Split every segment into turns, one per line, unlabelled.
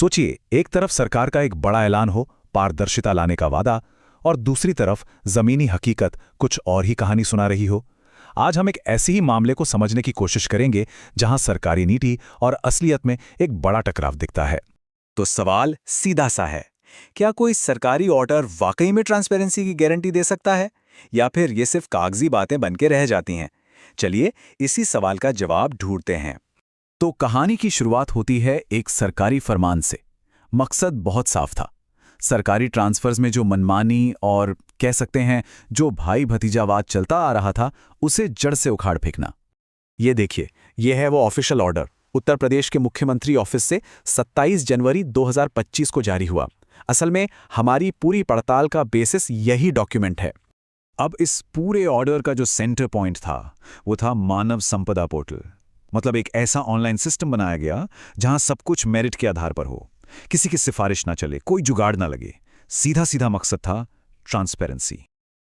सोचिए, एक तरफ सरकार का एक बड़ा ऐलान हो, पारदर्शिता लाने का वादा, और दूसरी तरफ जमीनी हकीकत कुछ और ही कहानी सुना रही हो। आज हम एक ऐसे ही मामले को समझने की कोशिश करेंगे जहां सरकारी नीति और असलियत में एक बड़ा टकराव दिखता है।
तो सवाल सीधा सा है, क्या कोई सरकारी ऑर्डर वाकई में ट्रांसपेरेंसी की गारंटी दे सकता है, या फिर ये सिर्फ कागजी बातें बन के रह जाती हैं? चलिए इसी सवाल का जवाब ढूंढते हैं।
तो कहानी की शुरुआत होती है एक सरकारी फरमान से। मकसद बहुत साफ था, सरकारी ट्रांसफर्स में जो मनमानी और कह सकते हैं जो भाई भतीजावाद चलता आ रहा था, उसे जड़ से उखाड़ फेंकना।
ये देखिए, ये है वो ऑफिशियल ऑर्डर, उत्तर प्रदेश के मुख्यमंत्री ऑफिस से 27 जनवरी 2025 को जारी हुआ। असल में हमारी पूरी पड़ताल का बेसिस यही डॉक्यूमेंट है।
अब इस पूरे ऑर्डर का जो सेंटर पॉइंट था वो था मानव संपदा पोर्टल। मतलब एक ऐसा ऑनलाइन सिस्टम बनाया गया जहां सब कुछ मेरिट के आधार पर हो, किसी की सिफारिश ना चले, कोई जुगाड़ ना लगे। सीधा सीधा मकसद था ट्रांसपेरेंसी।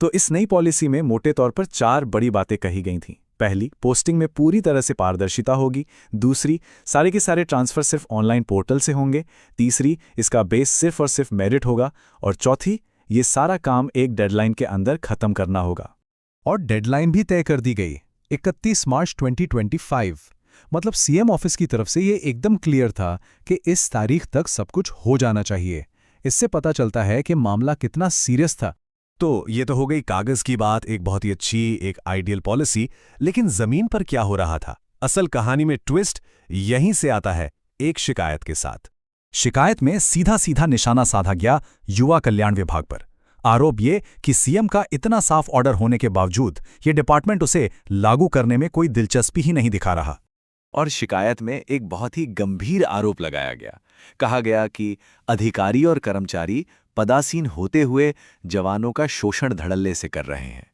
तो इस नई पॉलिसी में मोटे तौर पर 4 बड़ी बातें कही गई थीं। पहली, पोस्टिंग में पूरी तरह से पारदर्शिता होगी। दूसरी, सारे के सारे ट्रांसफर सिर्फ ऑनलाइन पोर्टल से होंगे। तीसरी, इसका बेस सिर्फ और सिर्फ मेरिट होगा। और चौथी, ये सारा काम एक डेडलाइन के अंदर खत्म करना होगा।
और डेडलाइन भी तय कर दी गई, 31 मार्च 2025। मतलब सीएम ऑफिस की तरफ से ये एकदम क्लियर था कि इस तारीख तक सब कुछ हो जाना चाहिए। इससे पता चलता है कि मामला कितना सीरियस था। तो ये तो हो गई कागज की बात, एक बहुत ही अच्छी, एक आइडियल पॉलिसी। लेकिन जमीन पर क्या हो रहा था? असल कहानी में ट्विस्ट यहीं से आता है, एक शिकायत के साथ। शिकायत में सीधा सीधा निशाना साधा गया युवा कल्याण विभाग पर। आरोप ये कि सीएम का इतना साफ ऑर्डर होने के बावजूद ये डिपार्टमेंट उसे लागू करने में कोई दिलचस्पी ही नहीं दिखा रहा।
और शिकायत में एक बहुत ही गंभीर आरोप लगाया गया। कहा गया कि अधिकारी और कर्मचारी पदासीन होते हुए जवानों का शोषण धड़ल्ले से कर रहे हैं।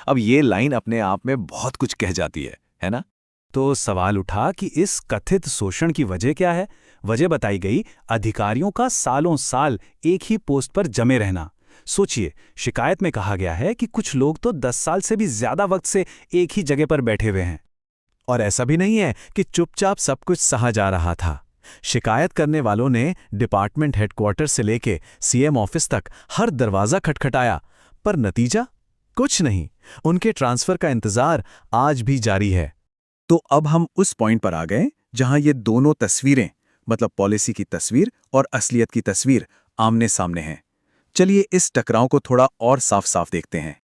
अब ये लाइन अपने आप में बहुत कुछ कह जाती है ना?
तो सवाल उठा कि इस कथित शोषण की वजह क्या है? वजह बताई गई, अधिकारियों का सालों साल एक ही पोस्ट पर जमे रहना। सोचिए, शिकायत में कहा गया है कि कुछ लोग तो 10 साल से भी ज्यादा वक्त से एक ही जगह पर बैठे हुए हैं।
और ऐसा भी नहीं है कि चुपचाप सब कुछ सहा जा रहा था। शिकायत करने वालों ने डिपार्टमेंट हेडक्वार्टर से लेके सीएम ऑफिस तक हर दरवाजा खटखटाया, पर नतीजा कुछ नहीं। उनके ट्रांसफर का इंतजार आज भी जारी है। तो अब हम उस पॉइंट पर आ गए जहां ये दोनों तस्वीरें, मतलब पॉलिसी की तस्वीर और असलियत की तस्वीर, आमने सामने हैं। चलिए इस टकराव को थोड़ा और साफ साफ देखते हैं।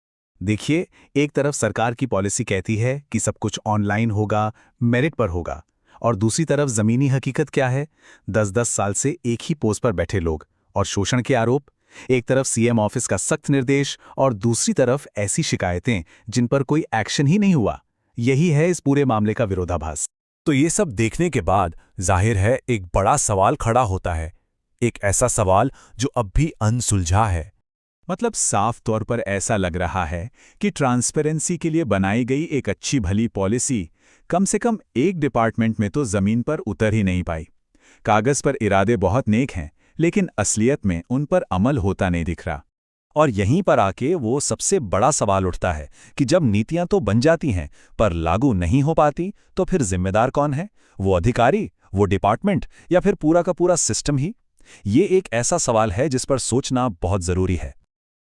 देखिए, एक तरफ सरकार की पॉलिसी कहती है कि सब कुछ ऑनलाइन होगा, मेरिट पर होगा, और दूसरी तरफ जमीनी हकीकत क्या है? 10-10 साल से एक ही पोस्ट पर बैठे लोग और शोषण के आरोप। एक तरफ सीएम ऑफिस का सख्त निर्देश और दूसरी तरफ ऐसी शिकायतें जिन पर कोई एक्शन ही नहीं हुआ। यही है इस पूरे मामले का विरोधाभास। तो ये सब देखने के बाद जाहिर है एक बड़ा सवाल खड़ा होता है, एक ऐसा सवाल जो अब भी अनसुलझा है। मतलब साफ तौर पर ऐसा लग रहा है कि ट्रांसपेरेंसी के लिए बनाई गई एक अच्छी भली पॉलिसी कम से कम एक डिपार्टमेंट में तो जमीन पर उतर ही नहीं पाई। कागज पर इरादे बहुत नेक हैं, लेकिन असलियत में उन पर अमल होता नहीं दिख रहा। और यहीं पर आके वो सबसे बड़ा सवाल उठता है कि जब नीतियां तो बन जाती हैं पर लागू नहीं हो पाती, तो फिर जिम्मेदार कौन है? वो अधिकारी, वो डिपार्टमेंट, या फिर पूरा का पूरा सिस्टम ही? ये एक ऐसा सवाल है जिस पर सोचना बहुत जरूरी है।